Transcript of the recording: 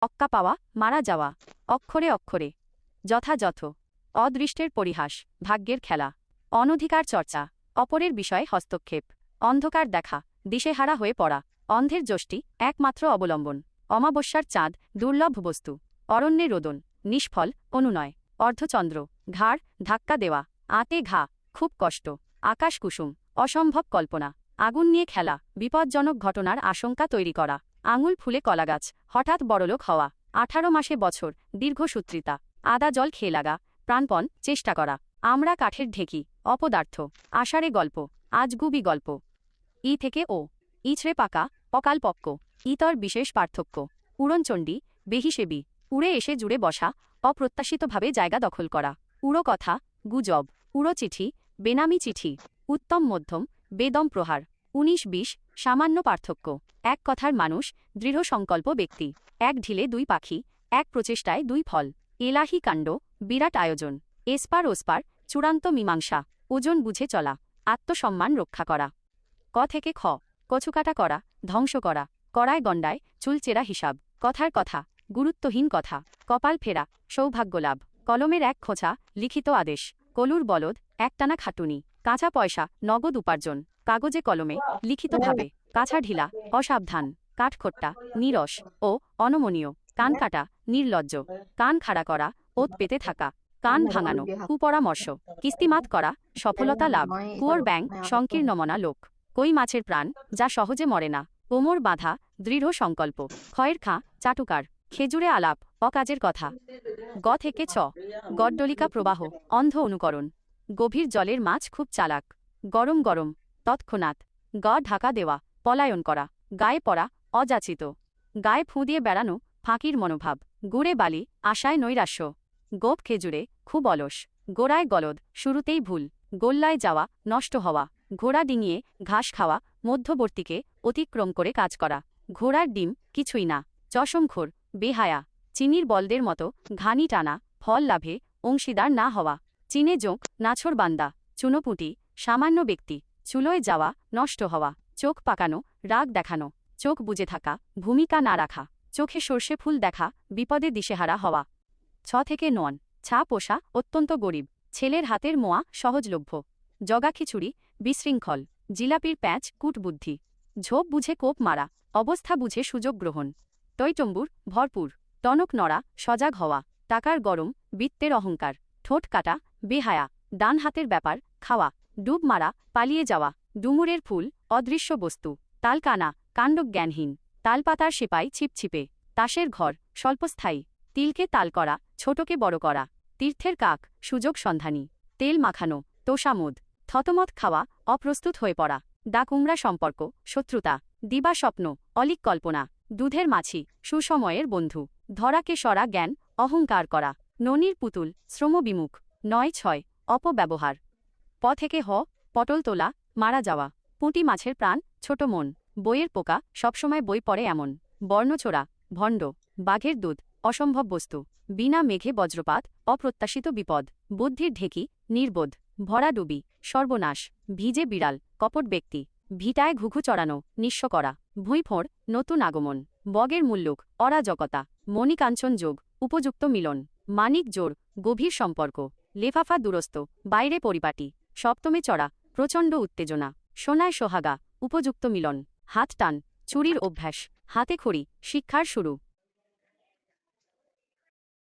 অক্কা পাওয়া, মারা যাওয়া। অক্ষরে অক্ষরে। যথাযথ। অদৃষ্টের পরিহাস, ভাগ্যের খেলা। অনধিকার চর্চা, অপরের বিষয়ে হস্তক্ষেপ। অন্ধকার দেখা, দিশেহারা হয়ে পড়া। অন্ধের যষ্টি, একমাত্র অবলম্বন। অমাবস্যার চাঁদ, দুর্লভ বস্তু। অরণ্যে রোদন, নিষ্ফল, অনুনয়। অর্ধচন্দ্র, ঘাড়, ধাক্কা দেওয়া। আঁতে ঘা, খুব কষ্ট। আকাশ কুসুম, অসম্ভব কল্পনা। আগুন নিয়ে খেলা, বিপজ্জনক ঘটনার আশঙ্কা তৈরি করা। আঙুল ফুলে কলাগাছ, হঠাৎ বড়লোক হওয়া। 18 মাসে বছর, দীর্ঘসূত্রিতা। আদা জল খেয়ে লাগা, প্রাণপণ, চেষ্টা করা। আমরা কাঠের ঢেকি, অপদার্থ। আষাঢ়ে গল্প, আজগুবি গল্প। ই থেকে ও। ইছড়ে পাকা, অকালপক্ক। ইতর বিশেষ পার্থক্য। উড়নচণ্ডী, বেহিসেবি। উড়ে এসে জুড়ে বসা, অপ্রত্যাশিতভাবে জায়গা দখল করা। উড়ো কথা, গুজব। উড়ো চিঠি, বেনামি চিঠি। উত্তম মধ্যম, বেদম প্রহার। 19-20, সামান্য পার্থক্য। এক কথার মানুষ, দৃঢ় সংকল্প ব্যক্তি। এক ঢিলে দুই পাখি, এক প্রচেষ্টায় দুই ফল। এলাহি কাণ্ড, বিরাট আয়োজন। এসপার ওসপার, চূড়ান্ত মীমাংসা। ওজন বুঝে চলা, আত্মসম্মান রক্ষা করা। ক থেকে খ। কচুকাটা করা, ধ্বংস করা। কড়ায় গণ্ডায়, চুলচেরা হিসাব। কথার কথা, গুরুত্বহীন কথা। কপাল ফেরা, সৌভাগ্যলাভ। কলমের এক খোঁচা, লিখিত আদেশ। কলুর বলদ, একটানা খাটুনি। কাঁচা পয়সা, নগদ উপার্জন। কাগজে কলমে, লিখিতভাবে। কাছা ঢিলা, অসাবধান। কাঠখোট্টা, নীরস ও অনমনীয়। কান কাটা, নির্লজ্জ। কান খাড়া করা, ওত পেতে থাকা। কান ভাঙানো, কুপরামর্শ। কিস্তিমাত করা, সফলতা লাভ। কুয়োর ব্যাং, সংকীর্ণমনা লোক। কই মাছের প্রাণ, যা সহজে মরে না। কোমর বাঁধা, দৃঢ় সংকল্প। খয়ের খাঁ, চাটুকার। খেজুরে আলাপ, অকাজের কথা। গ থেকে চ। গড্ডলিকা প্রবাহ, অন্ধ অনুকরণ। গভীর জলের মাছ খুব চালাক। গরম গরম, তৎক্ষণাৎ। গ ঢাকা দেওয়া, পলায়ন করা। গায়ে পড়া, অযাচিত। গায়ে ফুঁ দিয়ে বেড়ানো, ফাঁকির মনোভাব। গুড়ে বালি, আশায় নৈরাশ্য। গোপ খেজুরে, খুব অলস। গোড়ায় গলদ, শুরুতেই ভুল। গোল্লায় যাওয়া, নষ্ট হওয়া। ঘোড়া ডিঙিয়ে, ঘাস খাওয়া, মধ্যবর্তীকে অতিক্রম করে কাজ করা। ঘোড়ার ডিম, কিছুই না। চশমখোর, বেহায়া। চিনির বলদের মতো, ঘানি টানা, ফল লাভে, অংশীদার না হওয়া। চিনে জোঁক, নাছোড়বান্দা। চুনোপুঁটি, সামান্য ব্যক্তি। চুলোয় যাওয়া, নষ্ট হওয়া। চোখ পাকানো, রাগ দেখানো। চোখ বুজে থাকা, ভূমিকা না রাখা। চোখে সর্ষে ফুল দেখা, বিপদে দিশেহারা হওয়া। ছ থেকে নন। ছা পোষা, অত্যন্ত গরিব। ছেলের হাতের মোয়া, সহজলভ্য। জগা খিচুড়ি, বিশৃঙ্খল। জিলাপির প্যাঁচ, কূটবুদ্ধি। ঝোপ বুঝে কোপ মারা, অবস্থা বুঝে সুযোগ গ্রহণ। টইটম্বুর, ভরপুর। টনক নড়া, সজাগ হওয়া। টাকার গরম, বিত্তের অহংকার। ঠোঁট কাটা, বেহায়া। ডান হাতের ব্যাপার, খাওয়া। ডুব মারা, পালিয়ে যাওয়া। ডুমুরের ফুল, অদৃশ্য বস্তু। তালকানা, কাণ্ডজ্ঞানহীন। তালপাতার সেপাই, ছিপছিপে। তাসের ঘর, স্বল্পস্থায়ী। তিলকে তাল করা, ছোটকে বড় করা। তীর্থের কাক, সুযোগ সন্ধানী। তেল মাখানো, তোষামোদ। থতমত খাওয়া, অপ্রস্তুত হয়ে পড়া। ডাকুমড়া সম্পর্ক, শত্রুতা। দিবা স্বপ্ন, অলিক কল্পনা। দুধের মাছি, সুসময়ের বন্ধু। ধরাকে সরা জ্ঞান, অহংকার করা। ননির পুতুল, শ্রমবিমুখ। 9-6, অপব্যবহার। প থেকে হ। পটল তোলা, মারা যাওয়া। পুঁটি মাছের প্রাণ, ছোট মন। বইয়ের পোকা, সবসময় বই পড়ে এমন। বর্ণছোড়া, ভণ্ড। বাঘের দুধ, অসম্ভব বস্তু। বিনা মেঘে বজ্রপাত, অপ্রত্যাশিত বিপদ। বুদ্ধির ঢেকি, নির্বোধ। ভরাডুবি, সর্বনাশ। ভিজে বিড়াল, কপট ব্যক্তি। ভিটায় ঘুঘু চড়ানো, নিঃস্ব করা। ভুঁইফোঁড়, নতুন আগমন। বগের মুল্লুক, অরাজকতা। মণিকাঞ্চন যোগ, উপযুক্ত মিলন। মানিক জোর, গভীর সম্পর্ক। লেফাফা দুরস্ত, বাইরে পরিপাটি। সপ্তমে চড়া, প্রচণ্ড উত্তেজনা। সোনায় সোহাগা, উপযুক্ত মিলন। হাত টান, চুরির অভ্যাস। হাতে খড়ি, শিক্ষার শুরু।